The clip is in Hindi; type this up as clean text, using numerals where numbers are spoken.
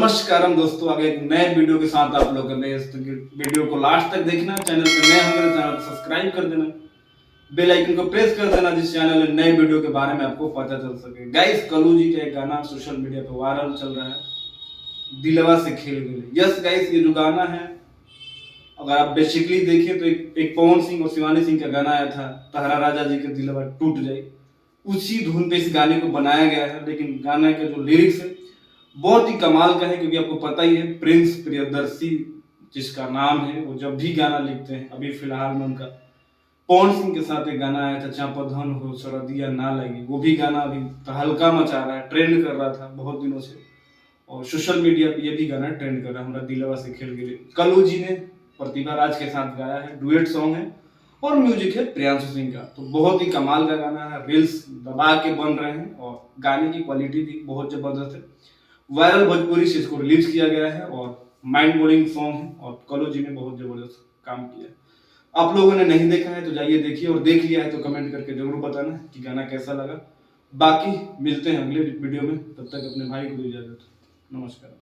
नमस्कारम दोस्तों, आगे एक नए वीडियो के साथ आप लोग वीडियो को लास्ट तक देखना। चैनल पे नए होंगे तो चैनल को सब्सक्राइब कर देना, बेल आइकन को प्रेस कर देना, जिस चैनल में नए वीडियो के बारे में आपको पता चल सके। गाइस, कलू जी का एक गाना सोशल मीडिया पे वायरल चल रहा है, दिलवा से खेल गए। यस गाइस, ये जो गाना है, अगर आप बेसिकली देखें तो एक पवन सिंह और शिवानी सिंह का गाना आया था, तहरा राजा जी का दिलवा टूट जाए, उसी धुन पे इस गाने को बनाया गया है। लेकिन गाने के जो लिरिक्स है बहुत ही कमाल का है, क्योंकि आपको पता ही है प्रिंस प्रियदर्शी जिसका नाम है, वो जब भी गाना लिखते हैं, अभी फिलहाल में उनका पवन सिंह के साथ एक गाना आया था, चापधन हो सरदिया ना लगी, वो भी गाना अभी तहलका मचा रहा है, ट्रेंड कर रहा था बहुत दिनों से, और सोशल मीडिया पे ये भी गाना ट्रेंड कर रहा है, हमारा दिलवा से खेल गए। कलू जी ने प्रतिभा राज के साथ गाया है, डुएट सॉन्ग है और म्यूजिक है प्रियांशु सिंह का। तो बहुत ही कमाल का गाना है, रील्स दबा के बन रहे हैं और गाने की क्वालिटी भी बहुत जबरदस्त है। वायरल भोजपुरी से इसको रिलीज किया गया है और माइंड ब्लोइंग सॉन्ग है, और कलो जी ने बहुत जबरदस्त काम किया है। आप लोगों ने नहीं देखा है तो जाइए देखिए, और देख लिया है तो कमेंट करके जरूर बताना कि गाना कैसा लगा। बाकी मिलते हैं अगले वीडियो में, तब तक अपने भाई को इजाजत। नमस्कार।